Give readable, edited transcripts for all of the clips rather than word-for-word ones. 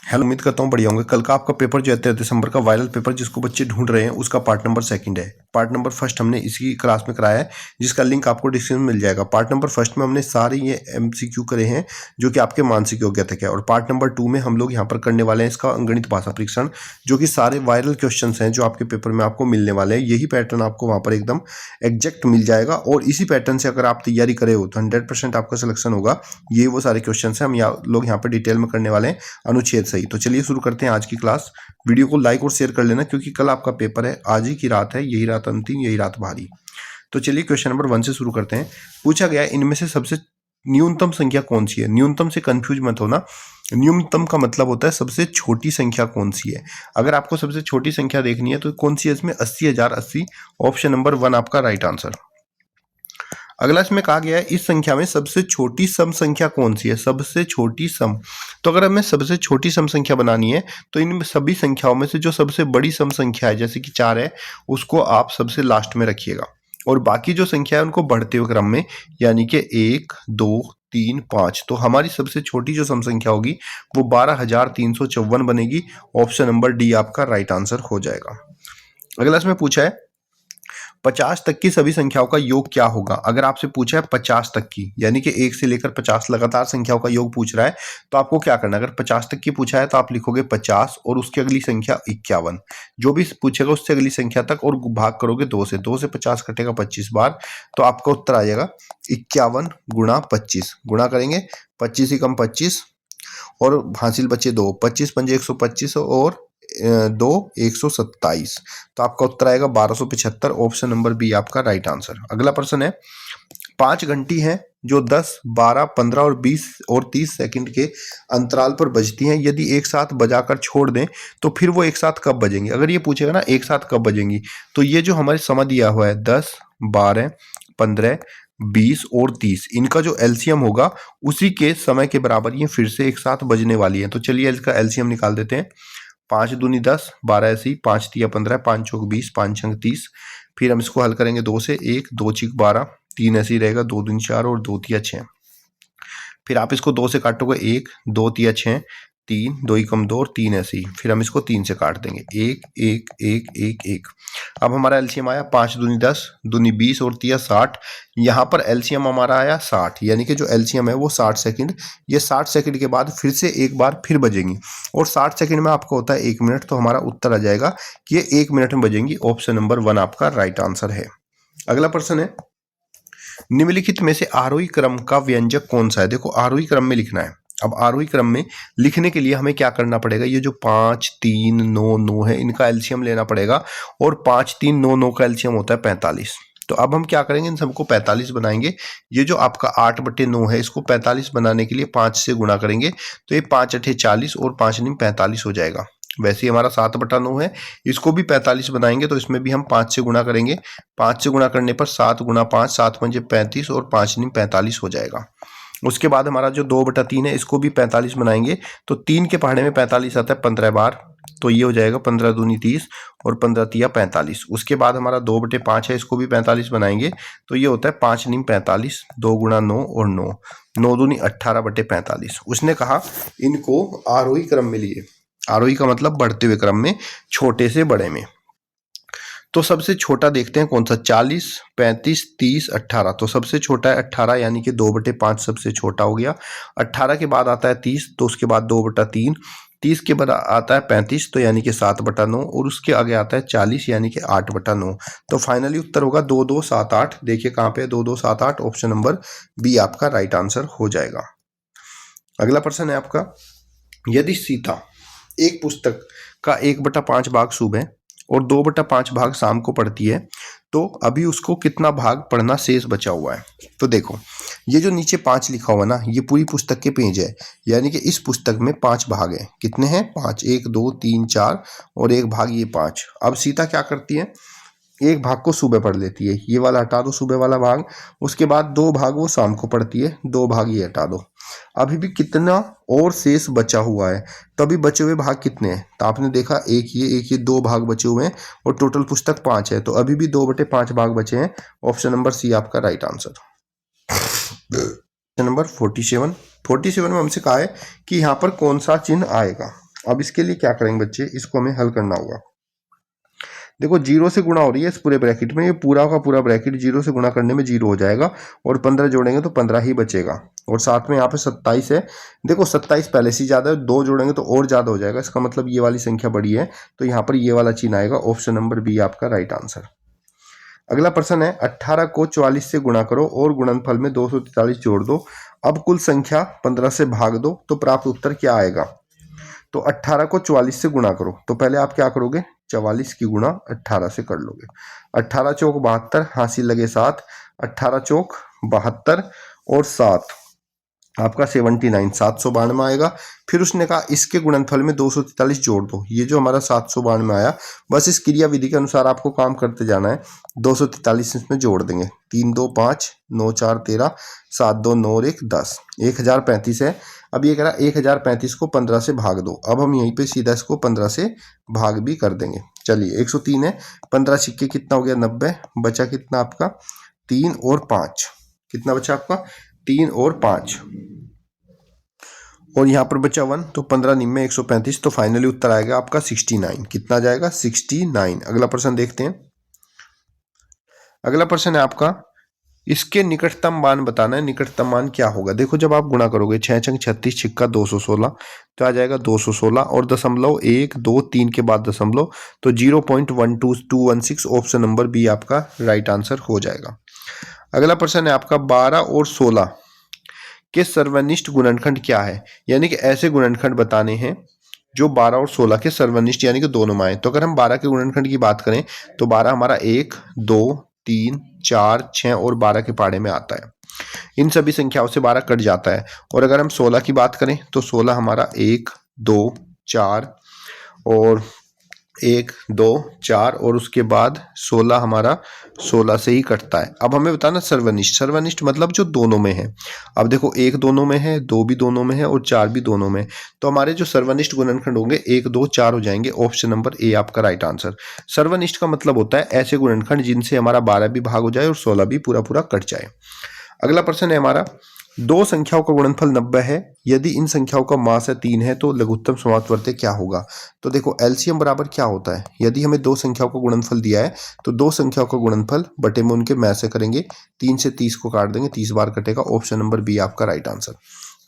Hello, उम्मीद करता हूँ बढ़िया होंगे। कल का आपका पेपर जो है 13 दिसंबर का वायरल पेपर जिसको बच्चे ढूंढ रहे हैं उसका पार्ट नंबर 2 है। पार्ट नंबर 1 हमने इसी क्लास में कराया है जिसका लिंक आपको डिस्क्रिप्शन में मिल जाएगा। पार्ट नंबर 1 में हमने सारे ये एमसीक्यू करे हैं जो कि आपके मानसिक योग्यता के, और पार्ट नंबर 2 में हम लोग यहाँ पर करने वाले हैं इसका अंगणित भाषा परीक्षण, जो कि सारे वायरल क्वेश्चन हैं जो आपके पेपर में आपको मिलने वाले हैं। यही पैटर्न आपको वहाँ पर एकदम एग्जैक्ट मिल जाएगा और इसी पैटर्न से अगर आप तैयारी करे हो तो 100% आपका सिलेक्शन होगा। ये वो सारे क्वेश्चन हैं हम लोग यहाँ पर डिटेल में करने वाले हैं अनुच्छेद सही। तो चलिए शुरू करते हैं आज की क्लास। वीडियो को लाइक और शेयर कर लेना क्योंकि कल आपका पेपर है, आज ही की रात है, यही रात अंतिम, यही रात भारी। तो चलिए क्वेश्चन नंबर 1 से शुरू करते हैं। पूछा गया इनमें से सबसे न्यूनतम संख्या कौन सी है। न्यूनतम से कंफ्यूज मत होना, न्यूनतम का मतलब होता है सबसे छोटी संख्या कौन सी है। अगर आपको सबसे छोटी संख्या देखनी है तो कौन सी है इसमें, 80,080। ऑप्शन नंबर 1 आपका राइट आंसर। अगला इसमें कहा गया है इस संख्या में सबसे छोटी सम संख्या कौन सी है। सबसे छोटी सम, तो अगर हमें सबसे छोटी सम संख्या बनानी है तो इन सभी संख्याओं में से जो सबसे बड़ी सम संख्या है जैसे कि 4 है उसको आप सबसे लास्ट में रखिएगा, और बाकी जो संख्या है उनको बढ़ते हुए क्रम में, यानी कि 1 2 3 5। तो हमारी सबसे छोटी जो सम संख्या होगी वो 12,354 बनेगी। ऑप्शन नंबर डी आपका राइट आंसर हो जाएगा। अगला इसमें पूछा है 50 तक की सभी संख्याओं का योग क्या होगा। अगर आपसे पूछा है 50 तक की, यानी कि 1 से लेकर 50 लगातार संख्याओं का योग पूछ रहा है, तो आपको क्या करना है। अगर 50 तक की पूछा है तो आप लिखोगे 50 और उसकी अगली संख्या 51। जो भी पूछेगा उससे अगली संख्या तक और भाग करोगे 2 से। 2 से 50 कटेगा 25 बार, तो आपका उत्तर आ जाएगा 51 गुणा 25। गुणा करेंगे 25 ही कम 25 और हासिल बचे 2, 25 पंजे 125 और 2 127। तो आपका उत्तर आएगा 1275। ऑप्शन नंबर बी आपका राइट आंसर। अगला प्रश्न है 5 घंटी हैं जो 10 12 15 और 20 और 30 सेकंड के अंतराल पर बजती हैं। यदि एक साथ बजाकर छोड़ दें तो फिर वो एक साथ कब बजेंगी। अगर ये पूछेगा ना एक साथ कब बजेंगी, तो ये जो हमारे समय दिया हुआ है 10 12 15 20 और 30, इनका जो एलसीएम होगा उसी के समय के बराबर ये फिर से एक साथ बजने वाली है। तो चलिए इसका एलसीएम निकाल देते हैं। 5 दूनी 10, 12 ऐसी, 5 तिया 15, 5 चौक 20, 5 छंग 30। फिर हम इसको हल करेंगे 2 से, 1 2 चिक 12, 3 ऐसे ही रहेगा, 2 दूनी 4 और 2 तिया 6। फिर आप इसको 2 से काटोगे 1 2 तिया 6, 3 2 ही कम 2 और 3 ऐसे ही। फिर हम इसको 3 से काट देंगे 1 1 1 1 1। अब हमारा एलसीएम आया 5 दूनी 10, दूनी 20 और तिया 60। यहाँ पर एलसीएम हमारा आया 60, यानी कि जो एलसीएम है वो 60 सेकंड। ये 60 सेकंड के बाद फिर से एक बार फिर बजेंगी और 60 सेकंड में आपका होता है 1 मिनट। तो हमारा उत्तर आ जाएगा कि ये 1 मिनट में बजेंगी। ऑप्शन नंबर 1 आपका राइट आंसर है। अगला प्रश्न है निम्नलिखित में से आरोही क्रम का व्यंजक कौन सा है। देखो आरोही क्रम में लिखना है। अब आरोही क्रम में लिखने के लिए हमें क्या करना पड़ेगा, ये जो 5 3 9 9 है इनका एलसीएम लेना पड़ेगा, और 5 3 9 9 का एलसीएम होता है 45। तो अब हम क्या करेंगे, इन सबको 45 बनाएंगे। ये जो आपका 8/9 है इसको 45 बनाने के लिए 5 से गुणा करेंगे, तो ये 5 8 40 और 5 9 45 हो जाएगा। वैसे ही हमारा 7/9 है, इसको भी 45 बनाएंगे तो इसमें भी हम 5 से गुणा करेंगे। 5 से गुणा करने पर 7 गुणा 5, 7 पंजे 35 और 5 9 45 हो जाएगा। उसके बाद हमारा जो 2/3 है इसको भी 45 बनाएंगे, तो 3 के पहाड़े में 45 आता है 15 बार, तो ये हो जाएगा 15 दूनी 30 और 15 तिया 45। उसके बाद हमारा 2/5 है, इसको भी 45 बनाएंगे, तो ये होता है 5 9 45, 2 गुणा 9 और 9, 9 दूनी 18/45। उसने कहा इनको आरोही क्रम में लिए। आरोही का मतलब बढ़ते हुए क्रम में, छोटे से बड़े में। तो सबसे छोटा देखते हैं कौन सा, 40 35 30 18। तो सबसे छोटा है 18, यानी कि 2/5 सबसे छोटा हो गया। 18 के बाद आता है 30, तो उसके बाद 2/3। 30 के बाद आता है 35, तो यानी कि 7/9, और उसके आगे आता है 40, यानी कि 8/9। तो फाइनली उत्तर होगा 2 2 7 8। देखिए कहाँ पे 2 2 7 8। ऑप्शन नंबर बी आपका राइट आंसर हो जाएगा। अगला प्रश्न है आपका, यदि सीता एक पुस्तक का 1/5 भाग सुबह और 2/5 भाग शाम को पढ़ती है, तो अभी उसको कितना भाग पढ़ना शेष बचा हुआ है। तो देखो ये जो नीचे 5 लिखा हुआ ना, ये पूरी पुस्तक के पेज है, यानी कि इस पुस्तक में 5 भाग हैं। कितने हैं, 5, 1 2 3 4 और एक भाग ये 5। अब सीता क्या करती है, एक भाग को सुबह पढ़ लेती है, ये वाला हटा दो सुबह वाला भाग। उसके बाद 2 भाग वो शाम को पढ़ती है, 2 भाग ये हटा दो। अभी भी कितना और शेष बचा हुआ है, तभी बचे हुए भाग कितने हैं। तो आपने देखा एक ये 2 भाग बचे हुए हैं और टोटल पुस्तक 5 है, तो अभी भी 2/5 भाग बचे हैं। ऑप्शन नंबर सी आपका राइट आंसर। क्वेश्चन नंबर 47 में हमसे कहा है कि यहाँ पर कौन सा चिन्ह आएगा। अब इसके लिए क्या करेंगे बच्चे, इसको हमें हल करना होगा। देखो 0 से गुणा हो रही है इस पूरे ब्रैकेट में, ये पूरा का पूरा ब्रैकेट 0 से गुणा करने में 0 हो जाएगा और 15 जोड़ेंगे तो 15 ही बचेगा और साथ में यहाँ पे 27 है। देखो 27 पहले से ज़्यादा है, 2 जोड़ेंगे तो और ज़्यादा हो जाएगा, इसका मतलब ये वाली संख्या बड़ी है, तो यहाँ पर ये वाला चिन्ह आएगा। ऑप्शन नंबर बी आपका राइट आंसर। अगला प्रश्न है 18 को 44 से गुणा करो और गुणनफल में 243 जोड़ दो, अब कुल संख्या 15 से भाग दो तो प्राप्त उत्तर क्या आएगा। तो 18 को 44 से गुणा करो, तो पहले आप क्या करोगे, 44 की गुणा 18 से कर लोगे। 18 चौक 72, हासिल लगे 7, 18 चौक 72 और 7 आपका 79, 792 आएगा। फिर उसने कहा इसके गुणनफल में 243 जोड़ दो, ये जो हमारा 792 आया, बस इस क्रिया विधि के अनुसार आपको काम करते जाना है। 243 इसमें जोड़ देंगे, 3 2 5, 9 4 13, 7 2 9 और 1 10, 1035 है। अब ये कह रहा 1035 को 15 से भाग दो, अब हम यहीं पे सीधा इसको 15 से भाग भी कर देंगे। चलिए 103 है, 15 सिक्के कितना हो गया 90, बचा कितना आपका 3 और 5, कितना बचा आपका 3 और 5 और यहाँ पर बचा 1, तो 15 निम्न 135, तो फाइनली उत्तर आएगा आपका 69। कितना जाएगा 69। अगला प्रश्न देखते हैं। अगला प्रश्न है आपका इसके निकटतम मान बताना है। निकटतम मान क्या होगा, देखो जब आप गुणा करोगे 6 छंग 36 छिक्का 216 तो आ जाएगा 216 और दशमलव 1 2 3 के बाद दशमलव, तो 0.12216। ऑप्शन नंबर बी आपका राइट आंसर हो जाएगा। अगला प्रश्न है आपका 12 और 16 के सर्वनिष्ठ गुणनखंड क्या है, यानी कि ऐसे गुणनखंड बताने हैं जो 12 और 16 के सर्वनिष्ठ यानी कि दोनों में आए। तो अगर हम 12 के गुणनखंड की बात करें तो 12 हमारा 1 2 3 4 6 और 12 के पाड़े में आता है, इन सभी संख्याओं से 12 कट जाता है। और अगर हम 16 की बात करें तो 16 हमारा 1 2 4 और 1 2 4 और उसके बाद 16 हमारा 16 से ही कटता है। अब हमें बताना सर्वनिष्ठ, सर्वनिष्ठ मतलब जो दोनों में है। अब देखो 1 दोनों में है, 2 भी दोनों में है और 4 भी दोनों में, तो हमारे जो सर्वनिष्ठ गुणनखंड होंगे 1 2 4 हो जाएंगे। ऑप्शन नंबर ए आपका राइट आंसर। सर्वनिष्ठ का मतलब होता है ऐसे गुणनखंड जिनसे हमारा 12 भी भाग हो जाए और 16 भी पूरा पूरा कट जाए। अगला प्रश्न है हमारा दो संख्याओं का गुणनफल 90 है, यदि इन संख्याओं का मास 3 है तो लघुत्तम समावर्ती क्या होगा। तो देखो एलसीएम बराबर क्या होता है, यदि हमें दो संख्याओं का गुणनफल दिया है तो दो संख्याओं का गुणनफल बटे में उनके में से करेंगे, 3 से 30 को काट देंगे, 30 बार कटेगा। ऑप्शन नंबर बी आपका राइट आंसर।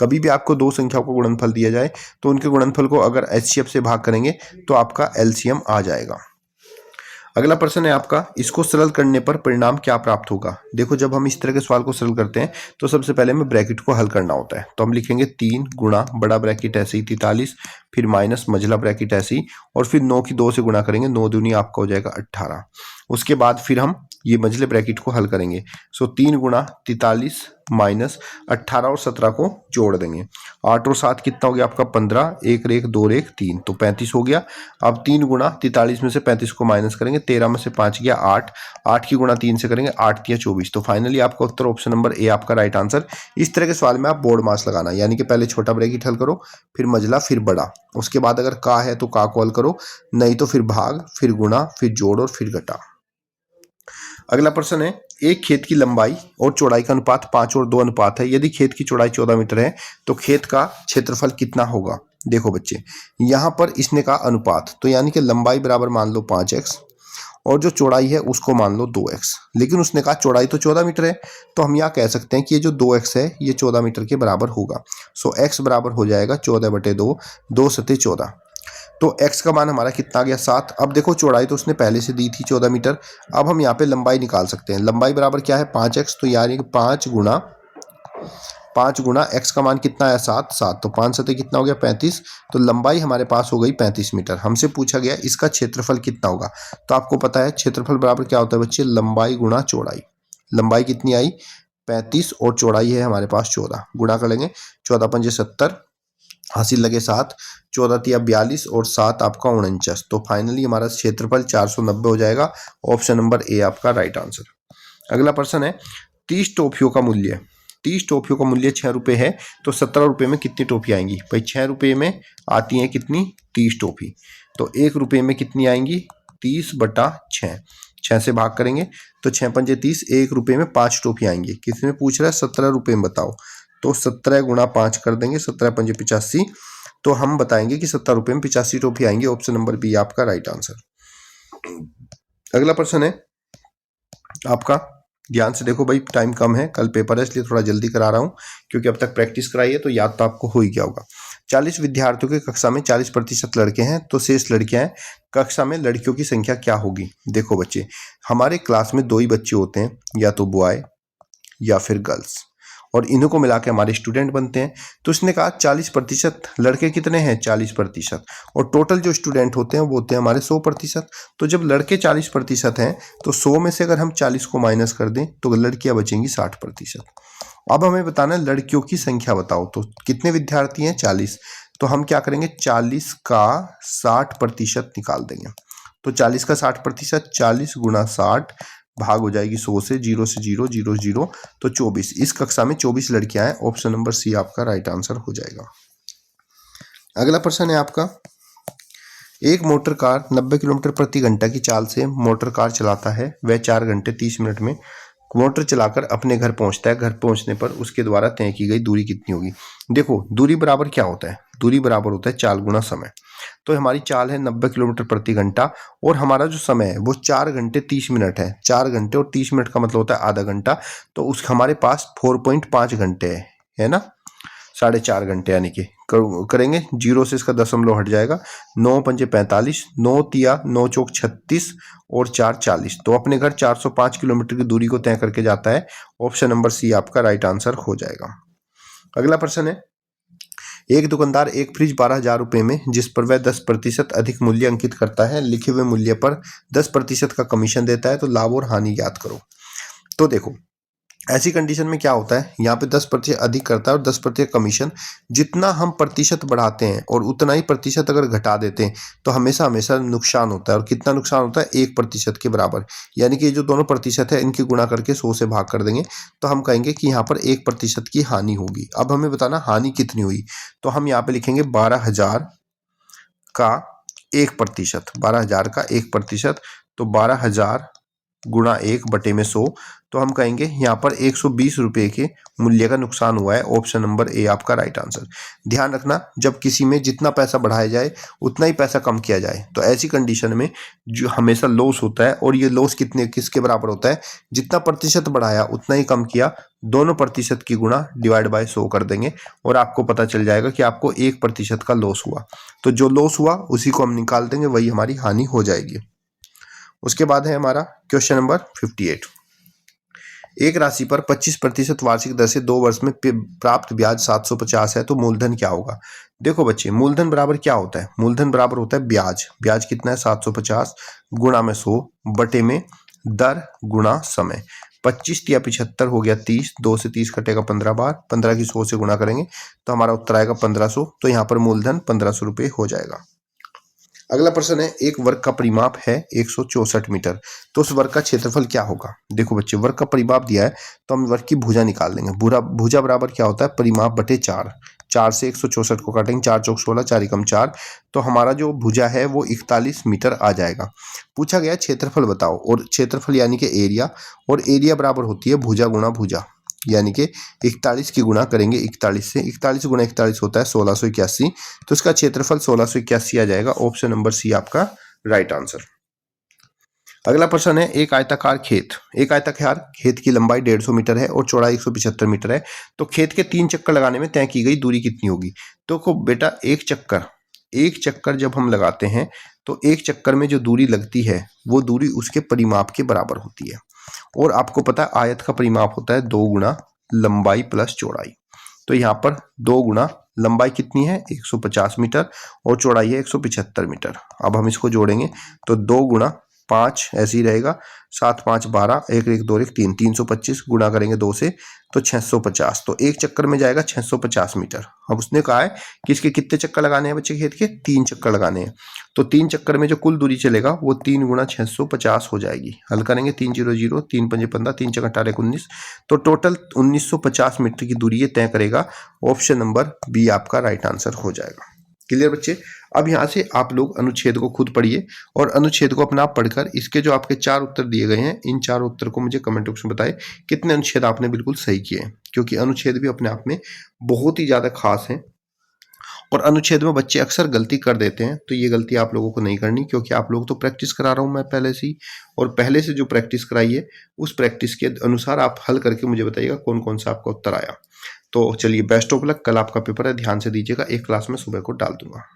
कभी भी आपको दो संख्याओं का गुणनफल दिया जाए तो उनके गुणनफल को अगर एचसीएफ से भाग करेंगे तो आपका एलसीएम आ जाएगा। अगला प्रश्न है आपका इसको सरल करने पर परिणाम क्या प्राप्त होगा। देखो जब हम इस तरह के सवाल को सरल करते हैं तो सबसे पहले हमें ब्रैकेट को हल करना होता है, तो हम लिखेंगे 3 गुणा बड़ा ब्रैकेट ऐसे ही 43, फिर माइनस मझला ब्रैकेट ऐसे ही, और फिर 9 की 2 से गुणा करेंगे, 9 दूनी आपका हो जाएगा 18। उसके बाद फिर हम ये मझले ब्रैकेट को हल करेंगे, सो 3 गुणा 43 माइनस 18 और 17 को जोड़ देंगे, 8 और 7 कितना हो गया आपका 15, 1 रेख 2 रेख 3 तो 35 हो गया। अब 3 गुणा 43 में से 35 को माइनस करेंगे, 13 में से 5 गया 8, 8 की गुणा 3 से करेंगे, 8 तिया 24, तो फाइनली आपका उत्तर ऑप्शन नंबर ए आपका राइट आंसर। इस तरह के सवाल में आप बोर्ड मास लगाना, यानी कि पहले छोटा ब्रैकेट हल करो, फिर मझला, फिर बड़ा, उसके बाद अगर का है तो का को हल करो, नहीं तो फिर भाग, फिर गुणा, फिर जोड़ और फिर घटा। अगला प्रश्न है एक खेत की लंबाई और चौड़ाई का अनुपात 5 और 2 अनुपात है, यदि खेत की चौड़ाई 14 मीटर है तो खेत का क्षेत्रफल कितना होगा। देखो बच्चे यहाँ पर इसने कहा अनुपात, तो यानी कि लंबाई बराबर मान लो 5x और जो चौड़ाई है उसको मान लो 2x, लेकिन उसने कहा चौड़ाई तो 14 मीटर है, तो हम यहाँ कह सकते हैं कि ये जो 2x है ये 14 मीटर के बराबर होगा। सो x बराबर हो जाएगा 14/2, 2 सते 14, तो x का मान हमारा कितना आ गया 7। अब देखो चौड़ाई तो उसने पहले से दी थी 14 मीटर, अब हम यहाँ पे लंबाई निकाल सकते हैं। लंबाई बराबर क्या है 5x, तो यानी कि 5 गुणा x का मान कितना है 7, तो 5 सते कितना हो गया 35, तो लंबाई हमारे पास हो गई 35 मीटर। हमसे पूछा गया इसका क्षेत्रफल कितना होगा, तो आपको पता है क्षेत्रफल बराबर क्या होता है बच्चे, लंबाई गुणा चौड़ाई। लंबाई कितनी आई 35 और चौड़ाई है हमारे पास 14, गुणा कर लेंगे, 14 पंजे 70, हासिल लगे 7, 14 तिया 42 और 7 आपका 49, तो फाइनली हमारा क्षेत्रफल 490 हो जाएगा। ऑप्शन नंबर ए आपका राइट आंसर। अगला प्रश्न है 30 टॉफियों का मूल्य, 30 टॉफियों का मूल्य 6 रुपये है, तो 17 रुपये में कितनी टॉफी आएंगी। भाई 6 रुपये में आती हैं कितनी 30 टॉफी, तो 1 रुपये में कितनी आएंगी 30/6, 6 से भाग करेंगे तो 6 पंजे 30, 1 रुपये में 5 टॉफी आएंगी। किसमें पूछ रहा है 17 रुपये में बताओ, तो 17 गुणा 5 कर देंगे, 17 पंजे 85, तो हम बताएंगे कि 70 रुपये में 85 टॉफी आएंगे। ऑप्शन नंबर बी आपका राइट आंसर। अगला प्रश्न है आपका, ध्यान से देखो भाई, टाइम कम है, कल पेपर है इसलिए थोड़ा जल्दी करा रहा हूँ, क्योंकि अब तक प्रैक्टिस कराई है तो याद तो आपको हो ही गया होगा। 40 विद्यार्थियों की कक्षा में 40% लड़के हैं तो शेष लड़कियां हैं, कक्षा में लड़कियों की संख्या क्या होगी। देखो बच्चे, हमारे क्लास में 2 ही बच्चे होते हैं, या तो बॉय या फिर गर्ल्स, और इन्हीं को मिला के हमारे स्टूडेंट बनते हैं। तो इसने कहा 40%, लड़के कितने हैं 40%, और टोटल जो स्टूडेंट होते हैं वो होते हैं हमारे 100%। तो जब लड़के 40% हैं तो 100 में से अगर हम 40 को माइनस कर दें तो लड़कियां बचेंगी 60%। अब हमें बताना है लड़कियों की संख्या बताओ, तो कितने विद्यार्थी हैं 40, तो हम क्या करेंगे 40 का 60% निकाल देंगे। तो 40 का 60%, 40 गुणा 60 भाग हो जाएगी 100 से, 0 से 0, 0 0, तो 24। इस कक्षा में 24 लड़कियां हैं। ऑप्शन नंबर सी आपका राइट आंसर हो जाएगा। अगला प्रश्न है आपका, एक मोटर कार 90 किलोमीटर प्रति घंटा की चाल से मोटर कार चलाता है। वह 4 घंटे 30 मिनट में मोटर चलाकर अपने घर पहुंचता है। घर पहुंचने पर उसके द्वारा तय की गई दूरी कितनी होगी। देखो, दूरी बराबर क्या होता है, दूरी बराबर होता है चाल गुना समय। तो हमारी चाल है 90 किलोमीटर प्रति घंटा, और हमारा जो समय है वो 4 घंटे 30 मिनट है। 4 घंटे और 30 मिनट का मतलब होता है आधा घंटा, तो उस हमारे पास 4.5 घंटे है ना, 4.5 घंटे, यानी कि करेंगे 0 से इसका दशमलव हट जाएगा, 9 पंजे 45, 9 तिया 9 चौक 36 और 4 40। तो अपने घर 405 किलोमीटर की दूरी को तय करके जाता है। ऑप्शन नंबर सी आपका राइट आंसर हो जाएगा। अगला प्रश्न है, एक दुकानदार एक फ्रिज 12,000 रुपये में, जिस पर वह 10% अधिक मूल्य अंकित करता है, लिखे हुए मूल्य पर 10% का कमीशन देता है, तो लाभ और हानि ज्ञात करो। तो देखो, ऐसी कंडीशन में क्या होता है, यहाँ पे 10% अधिक करता है और 10% कमीशन। जितना हम प्रतिशत बढ़ाते हैं और उतना ही प्रतिशत अगर घटा देते हैं तो हमेशा हमेशा नुकसान होता है। और कितना नुकसान होता है, 1% के बराबर, यानी कि जो दोनों प्रतिशत है इनकी गुणा करके 100 से भाग कर देंगे, तो हम कहेंगे कि यहाँ पर 1% की हानि होगी। अब हमें बताना हानि कितनी हुई, तो हम यहाँ पे लिखेंगे 12,000 का 1%, 12,000 का 1%, तो 12,000 गुणा 1/100, तो हम कहेंगे यहाँ पर 120 रुपये के मूल्य का नुकसान हुआ है। ऑप्शन नंबर ए आपका राइट आंसर। ध्यान रखना, जब किसी में जितना पैसा बढ़ाया जाए उतना ही पैसा कम किया जाए, तो ऐसी कंडीशन में जो हमेशा लॉस होता है, और ये लॉस किसके बराबर होता है, जितना प्रतिशत बढ़ाया उतना ही कम किया, दोनों प्रतिशत की गुणा डिवाइड बाय 100 कर देंगे, और आपको पता चल जाएगा कि आपको 1% का लॉस हुआ। तो जो लॉस हुआ उसी को हम निकाल देंगे, वही हमारी हानि हो जाएगी। उसके बाद है हमारा क्वेश्चन नंबर 58। एक राशि पर 25% वार्षिक दर से 2 वर्ष में प्राप्त ब्याज 750 है, तो मूलधन क्या होगा। देखो बच्चे, मूलधन बराबर क्या होता है, मूलधन बराबर होता है ब्याज। ब्याज कितना है 750 गुणा में 100 बटे में दर गुणा समय। 25 या 75 हो गया 30, 2 से 30 कटेगा 15 बार, 15 की 100 से गुणा करेंगे तो हमारा उत्तर आएगा 1500। तो यहाँ पर मूलधन 1500 रुपये हो जाएगा। अगला प्रश्न है, एक वर्ग का परिमाप है 164 मीटर, तो उस वर्ग का क्षेत्रफल क्या होगा। देखो बच्चे, वर्ग का परिमाप दिया है तो हम वर्ग की भुजा निकाल लेंगे। भुजा बराबर क्या होता है, परिमाप बटे 4। 4 से 164 को काटेंगे, 4 चौक 16, 4 एकम 4, तो हमारा जो भुजा है वो 41 मीटर आ जाएगा। पूछा गया क्षेत्रफल बताओ, और क्षेत्रफल यानी कि एरिया, और एरिया बराबर होती है भुजा गुणा भुजा, यानी कि 41 की गुणा करेंगे 41 से, 41 गुणा 41 होता है 1681, तो इसका क्षेत्रफल 1681 आ जाएगा। ऑप्शन नंबर सी आपका राइट आंसर। अगला प्रश्न है, एक आयताकार खेत की लंबाई 150 मीटर है और चौड़ाई 175 मीटर है, तो खेत के 3 चक्कर लगाने में तय की गई दूरी कितनी होगी। तो को बेटा, एक चक्कर जब हम लगाते हैं तो एक चक्कर में जो दूरी लगती है वो दूरी उसके परिमाप के बराबर होती है। और आपको पता है आयत का परिमाप होता है 2 गुना लंबाई प्लस चौड़ाई। तो यहाँ पर 2 गुना लंबाई कितनी है 150 मीटर और चौड़ाई है 175 मीटर। अब हम इसको जोड़ेंगे तो 2 गुणा 5 ऐसे ही रहेगा, 7 5 12, 1 1 2 1 3, 325 गुणा करेंगे 2 से तो 650, तो एक चक्कर में जाएगा 650 मीटर। अब उसने कहा है कि इसके कितने चक्कर लगाने हैं बच्चे खेत के, 3 चक्कर लगाने हैं, तो 3 चक्कर में जो कुल दूरी चलेगा वो 3 गुणा 650 हो जाएगी। हल करेंगे 3 0 0, 3 5 15, 3 6 18 19, तो टोटल 1950 मीटर की दूरी ये तय करेगा। ऑप्शन नंबर बी आपका राइट आंसर हो जाएगा। क्लियर बच्चे। अब यहाँ से आप लोग अनुच्छेद को खुद पढ़िए, और अनुच्छेद को अपना आप पढ़कर इसके जो आपके 4 उत्तर दिए गए हैं, इन 4 उत्तर को मुझे कमेंट बॉक्स में बताएं कितने अनुच्छेद आपने बिल्कुल सही किए हैं, क्योंकि अनुच्छेद भी अपने आप में बहुत ही ज़्यादा खास हैं और अनुच्छेद में बच्चे अक्सर गलती कर देते हैं, तो ये गलती आप लोगों को नहीं करनी, क्योंकि आप लोग तो प्रैक्टिस करा रहा हूँ मैं पहले से ही, और पहले से जो प्रैक्टिस कराई है उस प्रैक्टिस के अनुसार आप हल करके मुझे बताइएगा कौन कौन सा आपका उत्तर आया। तो चलिए, बेस्ट ऑफ लक। कल आपका पेपर है, ध्यान से दीजिएगा, एक क्लास में सुबह को डाल दूंगा।